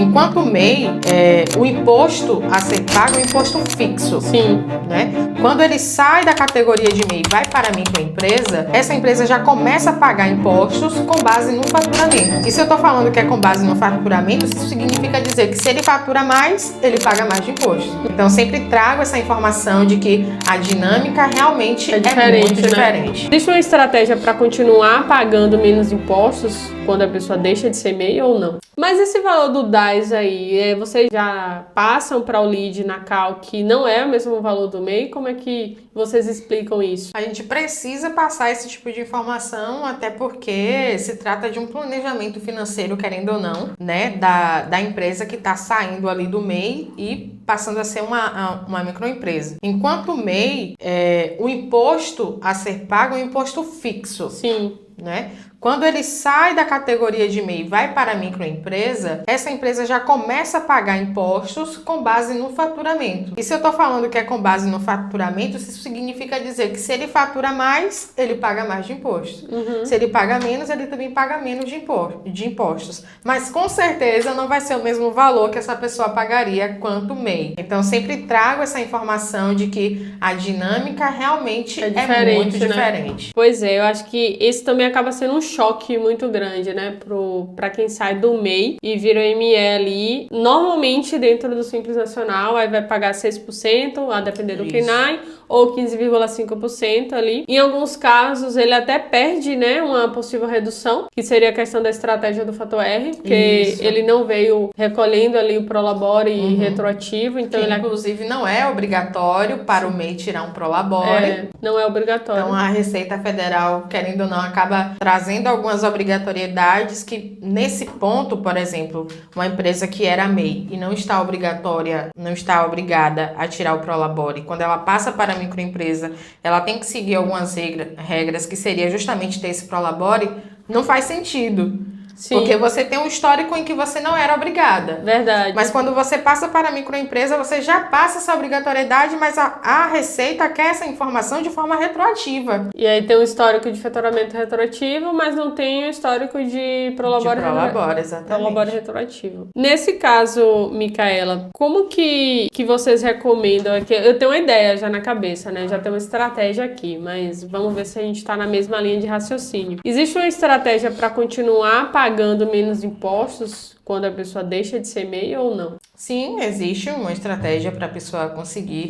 Enquanto o MEI, o imposto a ser pago é um imposto fixo. Sim. Né? Quando ele sai da categoria de MEI e vai para a microempresa, essa empresa já começa a pagar impostos com base no faturamento. E se eu estou falando que é com base no faturamento, isso significa dizer que se ele fatura mais, ele paga mais de imposto. Então, sempre trago essa informação de que a dinâmica realmente é muito diferente. Existe uma estratégia para continuar pagando menos impostos quando a pessoa deixa de ser MEI ou não? Mas esse valor do DAS aí, vocês já passam para o lead na Cal que não é o mesmo valor do MEI? Como é que vocês explicam isso? A gente precisa passar esse tipo de informação, até porque se trata de um planejamento financeiro, querendo ou não, né, da empresa que está saindo ali do MEI e passando a ser uma microempresa. Enquanto o MEI, o imposto a ser pago é um imposto fixo. Sim. Né? Quando ele sai da categoria de MEI e vai para a microempresa, essa empresa já começa a pagar impostos com base no faturamento. E se eu estou falando que é com base no faturamento, isso significa dizer que se ele fatura mais, ele paga mais de imposto. Se ele paga menos, ele também paga menos de impostos. Mas com certeza não vai ser o mesmo valor que essa pessoa pagaria quanto MEI. Então sempre trago essa informação de que a dinâmica realmente é muito diferente. Pois é, eu acho que esse também acaba sendo um choque muito grande, né, para quem sai do MEI e vira o ME ali. Normalmente, dentro do Simples Nacional, aí vai pagar 6%, a depender do KENAI, ou 15,5% ali. Em alguns casos, ele até perde, né, uma possível redução, que seria a questão da estratégia do fator R, porque ele não veio recolhendo ali o Prolabore retroativo, então ele inclusive não é obrigatório para o MEI tirar um Prolabore. Não é obrigatório. Então a Receita Federal, querendo ou não, acaba trazendo algumas obrigatoriedades que nesse ponto, por exemplo, uma empresa que era MEI e não está obrigada a tirar o Prolabore, quando ela passa para a microempresa, ela tem que seguir algumas regras que seria justamente ter esse Prolabore, não faz sentido. Sim. Porque você tem um histórico em que você não era obrigada. Verdade. Mas quando você passa para a microempresa, você já passa essa obrigatoriedade, mas a Receita quer essa informação de forma retroativa. E aí tem um histórico de faturamento retroativo, mas não tem o histórico de Prolabore exatamente. Prolabore retroativo. Nesse caso, Micaela, como que vocês recomendam? Eu tenho uma ideia já na cabeça, né? Já tem uma estratégia aqui, mas vamos ver se a gente está na mesma linha de raciocínio. Existe uma estratégia para continuar pagando menos impostos quando a pessoa deixa de ser MEI ou não? Sim, existe uma estratégia para a pessoa conseguir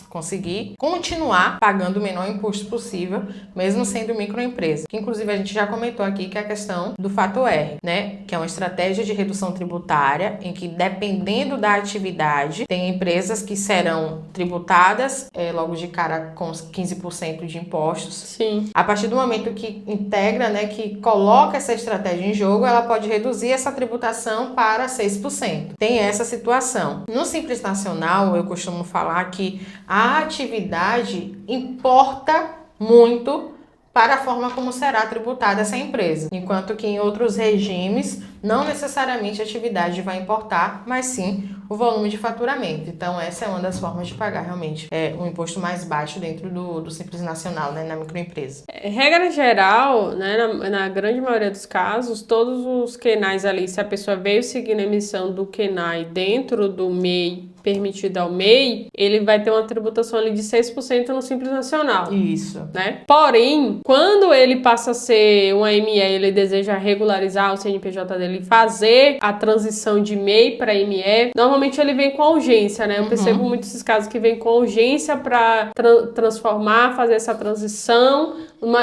conseguir continuar pagando o menor imposto possível, mesmo sendo microempresa. Que inclusive a gente já comentou aqui que é a questão do fator R, né? Que é uma estratégia de redução tributária em que, dependendo da atividade, tem empresas que serão tributadas logo de cara com 15% de impostos. Sim. A partir do momento que integra, né, que coloca essa estratégia em jogo, ela pode reduzir essa tributação para 6%. Tem essa situação. No Simples Nacional, eu costumo falar que a atividade importa muito para a forma como será tributada essa empresa. Enquanto que em outros regimes, não necessariamente a atividade vai importar, mas sim o volume de faturamento. Então, essa é uma das formas de pagar realmente um imposto mais baixo dentro do Simples Nacional, né, na microempresa. Regra geral, né, na grande maioria dos casos, todos os KENAIs ali, se a pessoa veio seguindo a emissão do KENAI dentro do MEI, permitido ao MEI, ele vai ter uma tributação ali de 6% no Simples Nacional. Isso. Né? Porém, quando ele passa a ser uma ME, ele deseja regularizar o CNPJ dele, fazer a transição de MEI para ME, normalmente ele vem com urgência, né? Eu percebo muitos esses casos que vem com urgência para transformar, fazer essa transição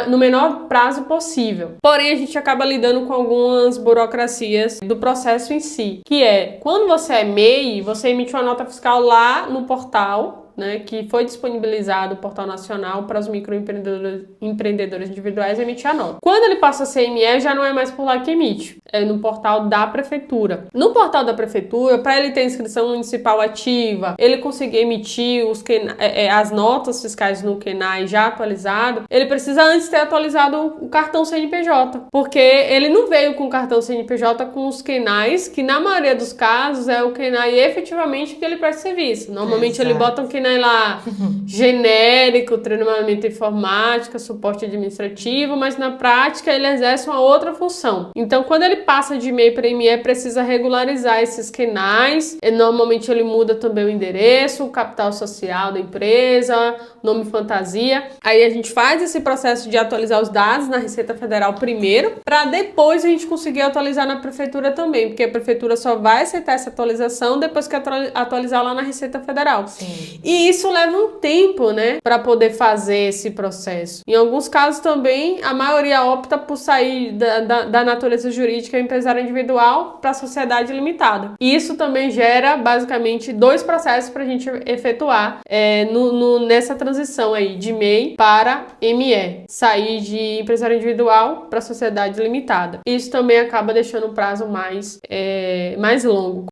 no menor prazo possível. Porém, a gente acaba lidando com algumas burocracias do processo em si, que é, quando você é MEI, você emite uma nota fiscal lá no portal, né, que foi disponibilizado o Portal Nacional para os microempreendedores individuais emitir a nota. Quando ele passa a ser ME, já não é mais por lá que emite, é no portal da prefeitura. No portal da prefeitura, para ele ter inscrição municipal ativa, ele conseguir emitir as notas fiscais no KENAI já atualizado, ele precisa antes ter atualizado o cartão CNPJ, porque ele não veio com o cartão CNPJ com os KENAIs, que na maioria dos casos é o KENAI efetivamente que ele presta serviço. Normalmente ele bota um KENAI né, lá genérico, treinamento informática, suporte administrativo, mas na prática ele exerce uma outra função. Então, quando ele passa de MEI para ME, precisa regularizar esses QNAIs. Normalmente ele muda também o endereço, o capital social da empresa, nome fantasia. Aí a gente faz esse processo de atualizar os dados na Receita Federal primeiro, para depois a gente conseguir atualizar na prefeitura também, porque a prefeitura só vai aceitar essa atualização depois que atualizar lá na Receita Federal. Sim. E isso leva um tempo, né, para poder fazer esse processo. Em alguns casos também, a maioria opta por sair da natureza jurídica empresário individual para sociedade limitada. E isso também gera, basicamente, 2 processos para a gente efetuar nessa transição aí de MEI para ME. Sair de empresário individual para sociedade limitada. Isso também acaba deixando o prazo mais longo.